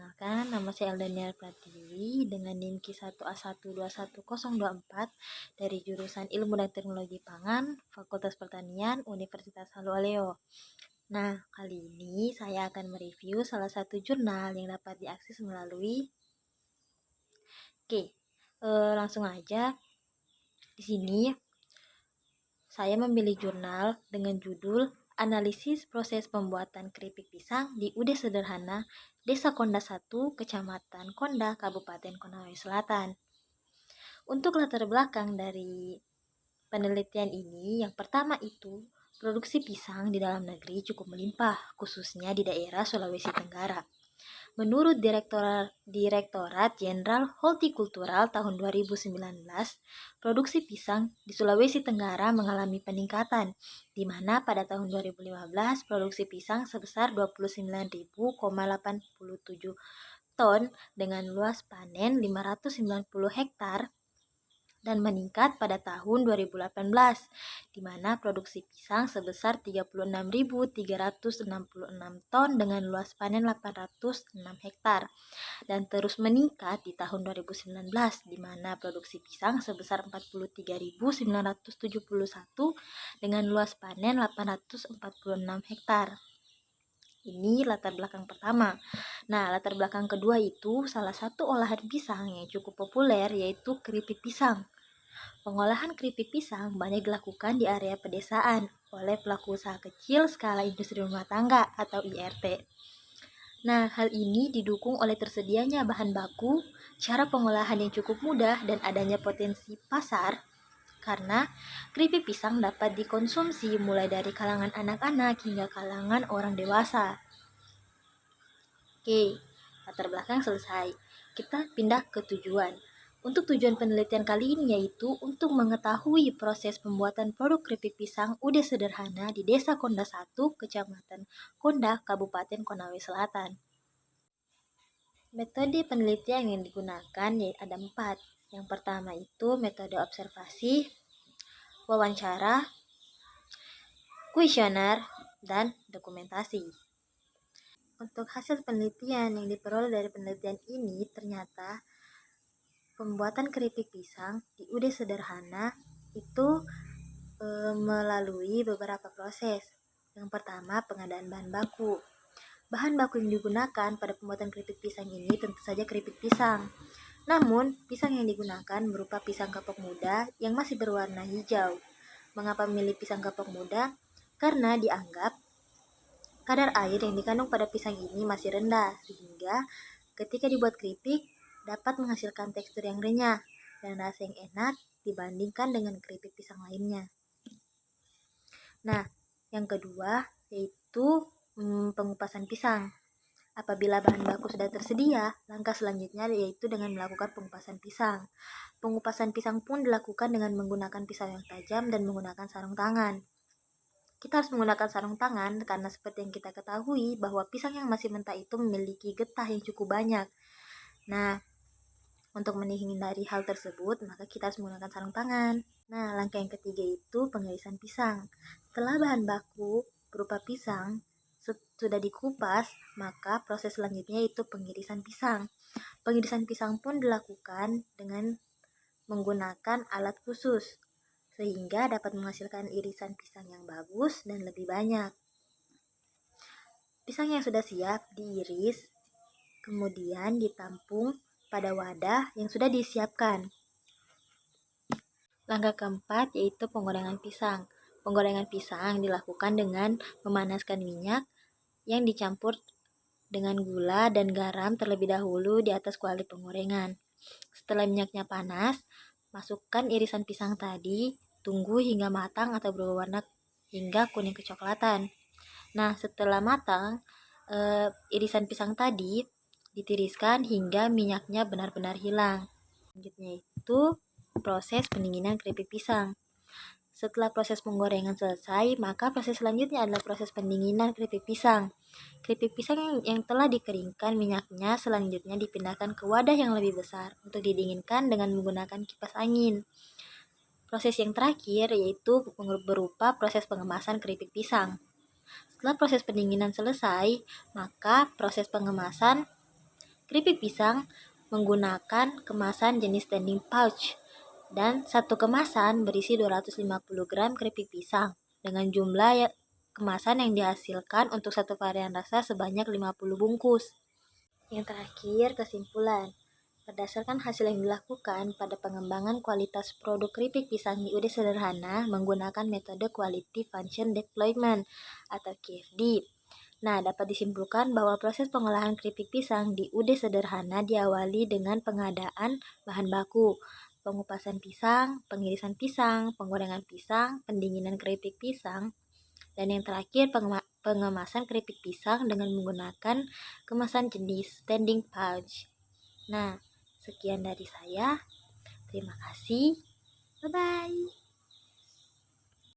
Perkenalkan, nama saya Eldaniar Pratiwi dengan NIM Ki1A1211024 dari jurusan Ilmu dan Teknologi Pangan, Fakultas Pertanian, Universitas Haluoleo. Nah, kali ini saya akan mereview salah satu jurnal yang dapat diakses melalui langsung aja. Di sini saya memilih jurnal dengan judul Analisis Proses Pembuatan Keripik Pisang di UD Sederhana, Desa Konda 1, Kecamatan Konda, Kabupaten Konawe Selatan. Untuk latar belakang dari penelitian ini, yang pertama itu, produksi pisang di dalam negeri cukup melimpah, khususnya di daerah Sulawesi Tenggara. Menurut Direktorat Jenderal Hortikultural tahun 2019, produksi pisang di Sulawesi Tenggara mengalami peningkatan, di mana pada tahun 2015 produksi pisang sebesar 29.087 ton dengan luas panen 590 hektar dan meningkat pada tahun 2018, di mana produksi pisang sebesar 36.366 ton dengan luas panen 806 hektar, dan terus meningkat di tahun 2019, di mana produksi pisang sebesar 43.971 dengan luas panen 846 hektar. Ini latar belakang pertama. Nah, latar belakang kedua itu salah satu olahan pisang yang cukup populer yaitu keripik pisang. Pengolahan keripik pisang banyak dilakukan di area pedesaan oleh pelaku usaha kecil skala industri rumah tangga atau IRT. Nah, hal ini didukung oleh tersedianya bahan baku, cara pengolahan yang cukup mudah, dan adanya potensi pasar karena keripik pisang dapat dikonsumsi mulai dari kalangan anak-anak hingga kalangan orang dewasa. Latar belakang selesai. Kita pindah ke tujuan. Untuk tujuan penelitian kali ini yaitu untuk mengetahui proses pembuatan produk keripik pisang UD Sederhana di Desa Konda 1, Kecamatan Konda, Kabupaten Konawe Selatan. Metode penelitian yang digunakan ada 4. Yang pertama itu metode observasi, wawancara, kuesioner, dan dokumentasi. Untuk hasil penelitian yang diperoleh dari penelitian ini, ternyata pembuatan keripik pisang di UD Sederhana itu melalui beberapa proses. Yang pertama, pengadaan bahan baku. Bahan baku yang digunakan pada pembuatan keripik pisang ini tentu saja keripik pisang. Namun, pisang yang digunakan berupa pisang kapok muda yang masih berwarna hijau. Mengapa memilih pisang kapok muda? Karena dianggap kadar air yang dikandung pada pisang ini masih rendah, sehingga ketika dibuat keripik dapat menghasilkan tekstur yang renyah dan rasa yang enak dibandingkan dengan keripik pisang lainnya. Nah, yang kedua yaitu pengupasan pisang. Apabila bahan baku sudah tersedia, langkah selanjutnya yaitu dengan melakukan pengupasan pisang. Pengupasan pisang pun dilakukan dengan menggunakan pisau yang tajam dan menggunakan sarung tangan. Kita harus menggunakan sarung tangan karena seperti yang kita ketahui bahwa pisang yang masih mentah itu memiliki getah yang cukup banyak. Nah, untuk menghindari hal tersebut, maka kita harus menggunakan sarung tangan. Nah, langkah yang ketiga itu pengirisan pisang. Setelah bahan baku berupa pisang sudah dikupas, maka proses selanjutnya itu pengirisan pisang. Pengirisan pisang pun dilakukan dengan menggunakan alat khusus, sehingga dapat menghasilkan irisan pisang yang bagus dan lebih banyak. Pisang yang sudah siap diiris, kemudian ditampung pada wadah yang sudah disiapkan. Langkah keempat yaitu penggorengan pisang. Penggorengan pisang dilakukan dengan memanaskan minyak yang dicampur dengan gula dan garam terlebih dahulu di atas kuali penggorengan. Setelah minyaknya panas, masukkan irisan pisang tadi, tunggu hingga matang atau berubah warna hingga kuning kecoklatan. Nah, setelah matang, irisan pisang tadi ditiriskan hingga minyaknya benar-benar hilang. Selanjutnya itu proses pendinginan keripik pisang. Setelah proses penggorengan selesai, maka proses selanjutnya adalah proses pendinginan keripik pisang. Keripik pisang yang telah dikeringkan minyaknya selanjutnya dipindahkan ke wadah yang lebih besar untuk didinginkan dengan menggunakan kipas angin. Proses yang terakhir yaitu berupa proses pengemasan keripik pisang. Setelah proses pendinginan selesai, maka proses pengemasan Keripik pisang menggunakan kemasan jenis standing pouch dan satu kemasan berisi 250 gram keripik pisang dengan jumlah kemasan yang dihasilkan untuk satu varian rasa sebanyak 50 bungkus. Yang terakhir, kesimpulan. Berdasarkan hasil yang dilakukan pada pengembangan kualitas produk keripik pisang di UD Sederhana menggunakan metode Quality Function Deployment atau QFD. Nah, dapat disimpulkan bahwa proses pengolahan keripik pisang di UD Sederhana diawali dengan pengadaan bahan baku, pengupasan pisang, pengirisan pisang, penggorengan pisang, pendinginan keripik pisang, dan yang terakhir pengemasan keripik pisang dengan menggunakan kemasan jenis standing pouch. Nah, sekian dari saya. Terima kasih. Bye-bye.